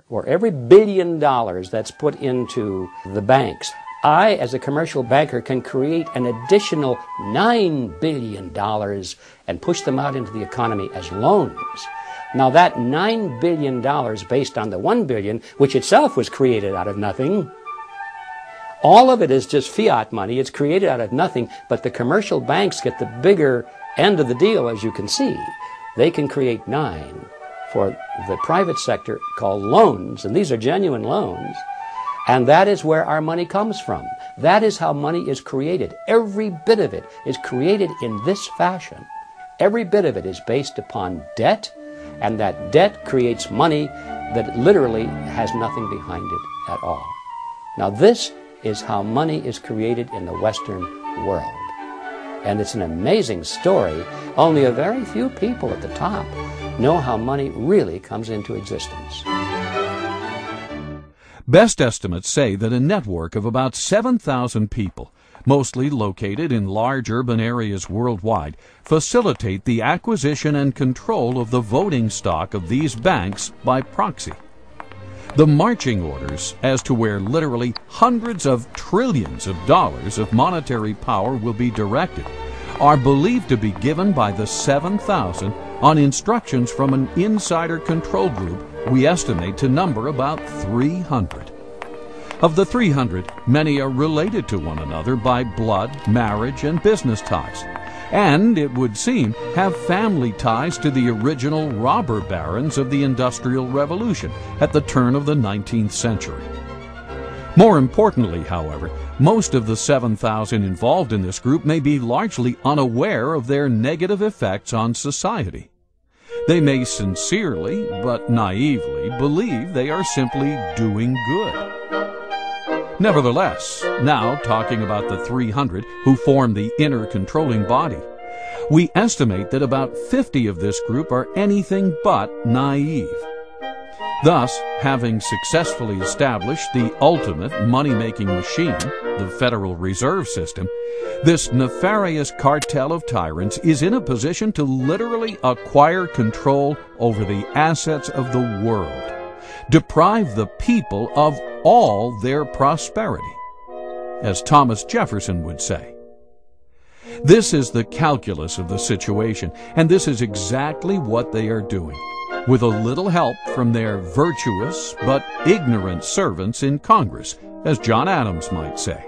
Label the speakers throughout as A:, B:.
A: or every $1 billion that's put into the banks, I, as a commercial banker, can create an additional $9 billion and push them out into the economy as loans. Now that $9 billion based on the $1 billion, which itself was created out of nothing, all of it is just fiat money. It's created out of nothing, but the commercial banks get the bigger end of the deal, as you can see. They can create $9 billion for the private sector called loans, and these are genuine loans, and that is where our money comes from. That is how money is created. Every bit of it is created in this fashion. Every bit of it is based upon debt, and that debt creates money that literally has nothing behind it at all. Now this is how money is created in the Western world. And it's an amazing story. Only a very few people at the top know how money really comes into existence.
B: Best estimates say that a network of about 7,000 people, mostly located in large urban areas worldwide, facilitate the acquisition and control of the voting stock of these banks by proxy. The marching orders as to where literally hundreds of trillions of dollars of monetary power will be directed are believed to be given by the 7,000 on instructions from an insider control group we estimate to number about 300. Of the 300, many are related to one another by blood, marriage, and business ties, and, it would seem, have family ties to the original robber barons of the Industrial Revolution at the turn of the 19th century. More importantly, however, most of the 7,000 involved in this group may be largely unaware of their negative effects on society. They may sincerely, but naively, believe they are simply doing good. Nevertheless, now talking about the 300 who form the inner controlling body, we estimate that about 50 of this group are anything but naive. Thus, having successfully established the ultimate money-making machine, the Federal Reserve System, this nefarious cartel of tyrants is in a position to literally acquire control over the assets of the world, deprive the people of all their prosperity, as Thomas Jefferson would say. This is the calculus of the situation, and this is exactly what they are doing, with a little help from their virtuous but ignorant servants in Congress, as John Adams might say.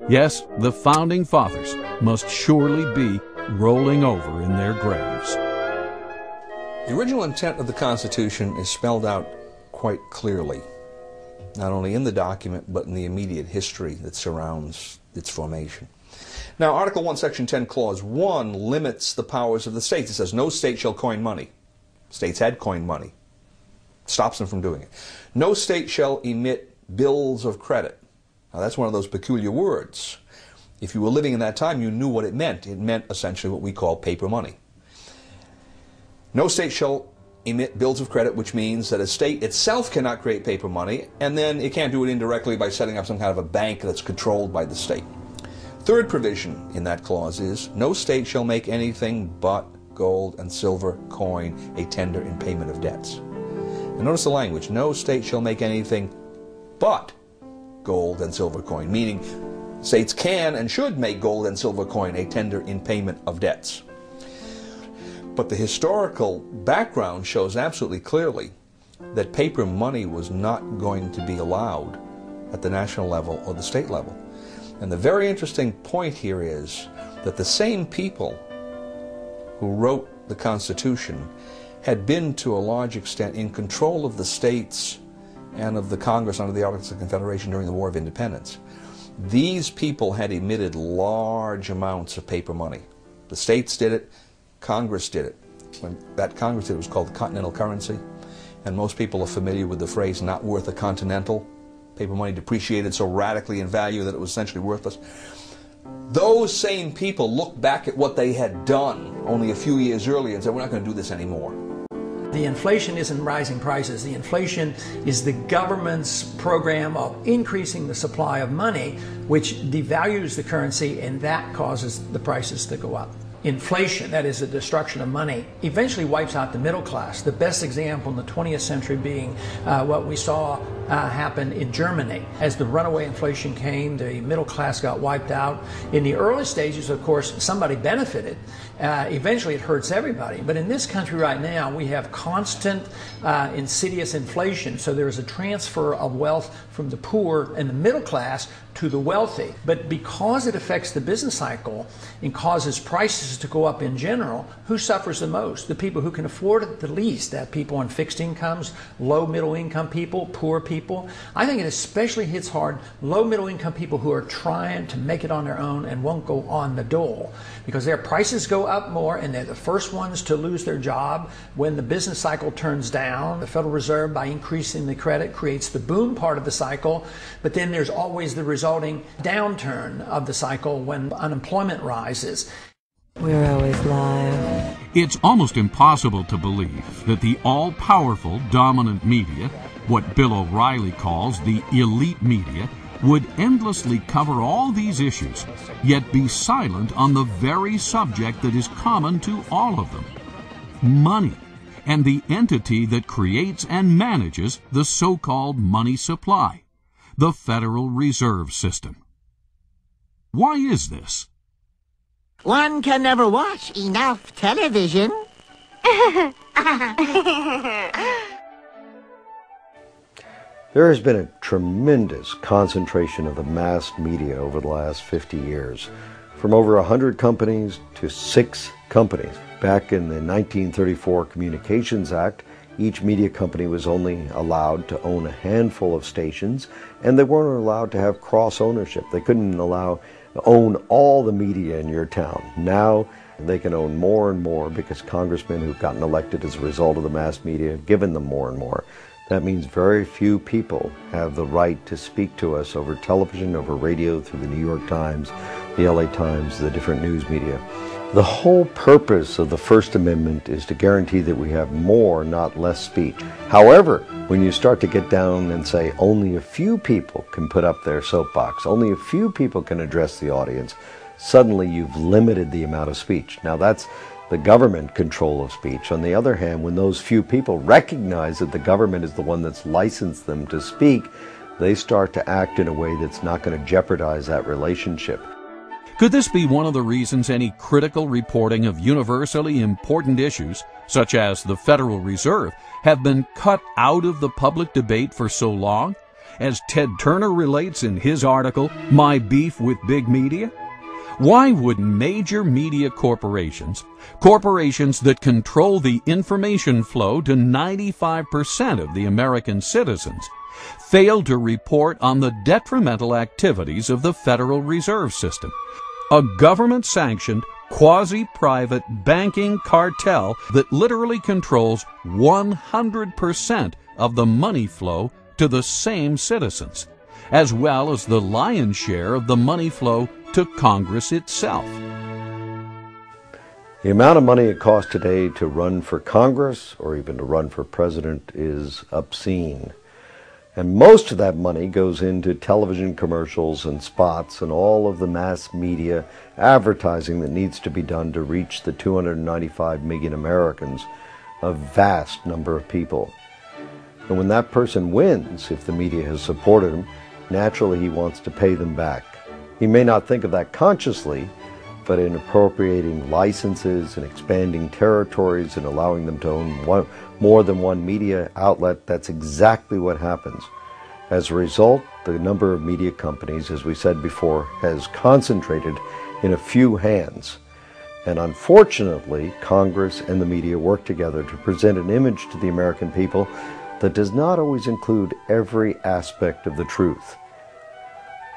B: Yes, the Founding Fathers must surely be rolling over in their graves.
C: The original intent of the Constitution is spelled out quite clearly, not only in the document, but in the immediate history that surrounds its formation. Now, Article 1, Section 10, Clause 1 limits the powers of the states. It says, no state shall coin money. States had coined money. Stops them from doing it. No state shall emit bills of credit. Now, that's one of those peculiar words. If you were living in that time, you knew what it meant. It meant essentially what we call paper money. No state shall emit bills of credit, which means that a state itself cannot create paper money, and then it can't do it indirectly by setting up some kind of a bank that's controlled by the state. Third provision in that clause is, no state shall make anything but gold and silver coin a tender in payment of debts. And notice the language, no state shall make anything but gold and silver coin, meaning states can and should make gold and silver coin a tender in payment of debts. But the historical background shows absolutely clearly that paper money was not going to be allowed at the national level or the state level. And the very interesting point here is that the same people who wrote the Constitution had been to a large extent in control of the states and of the Congress under the Articles of Confederation during the War of Independence. These people had emitted large amounts of paper money. The states did it, Congress did it. When that Congress did it was called the continental currency, and most people are familiar with the phrase not worth a continental. Paper money depreciated so radically in value that it was essentially worthless. Those same people looked back at what they had done only a few years earlier and said, we're not going to do this anymore.
D: The inflation isn't rising prices. The inflation is the government's program of increasing the supply of money, which devalues the currency, and that causes the prices to go up. inflation, that is the destruction of money, eventually wipes out the middle class. The best example in the 20th century being what we saw happen in Germany. As the runaway inflation came, the middle class got wiped out. In the early stages, of course, somebody benefited. Eventually it hurts everybody. But in this country right now, we have constant insidious inflation. So there is a transfer of wealth from the poor and the middle class to the wealthy. But because it affects the business cycle and causes prices to go up in general, who suffers the most? The people who can afford it the least. That people on fixed incomes, low middle income people, poor people. I think it especially hits hard low middle income people who are trying to make it on their own and won't go on the dole, because their prices go up more and they're the first ones to lose their job when the business cycle turns down. The Federal Reserve, by increasing the credit, creates the boom part of the cycle, but then there's always the resulting downturn of the cycle when unemployment rises.
E: We're always live.
B: It's almost impossible to believe that the all-powerful dominant media, what Bill O'Reilly calls the elite media, would endlessly cover all these issues, yet be silent on the very subject that is common to all of them: money, and the entity that creates and manages the so-called money supply, the Federal Reserve System. Why is this?
F: One can never watch enough television.
G: There has been a tremendous concentration of the mass media over the last 50 years, from over 100 companies to 6 companies. Back in the 1934 Communications Act, each media company was only allowed to own a handful of stations, and they weren't allowed to have cross-ownership. They couldn't own all the media in your town. Now they can own more and more because congressmen who've gotten elected as a result of the mass media have given them more and more. That means very few people have the right to speak to us over television, over radio, through the New York Times, the LA Times, the different news media. The whole purpose of the First Amendment is to guarantee that we have more, not less speech. However, when you start to get down and say only a few people can put up their soapbox, only a few people can address the audience, suddenly you've limited the amount of speech. Now that's the government control of speech. On the other hand, when those few people recognize that the government is the one that's licensed them to speak, they start to act in a way that's not going to jeopardize that relationship.
B: Could this be one of the reasons any critical reporting of universally important issues, such as the Federal Reserve, have been cut out of the public debate for so long? As Ted Turner relates in his article, My Beef with Big Media? Why would major media corporations that control the information flow to 95% of the American citizens, fail to report on the detrimental activities of the Federal Reserve System, a government-sanctioned, quasi-private banking cartel that literally controls 100% of the money flow to the same citizens, as well as the lion's share of the money flow to Congress itself?
G: The amount of money it costs today to run for Congress or even to run for president is obscene. And most of that money goes into television commercials and spots and all of the mass media advertising that needs to be done to reach the 295 million Americans, a vast number of people. And when that person wins, if the media has supported him, naturally he wants to pay them back. He may not think of that consciously, but in appropriating licenses and expanding territories and allowing them to own more than one media outlet, that's exactly what happens. As a result, the number of media companies, as we said before, has concentrated in a few hands. And unfortunately, Congress and the media work together to present an image to the American people that does not always include every aspect of the truth.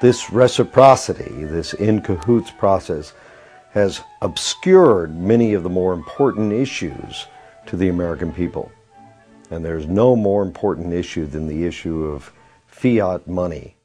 G: This reciprocity, this in cahoots process, has obscured many of the more important issues to the American people. And there's no more important issue than the issue of fiat money.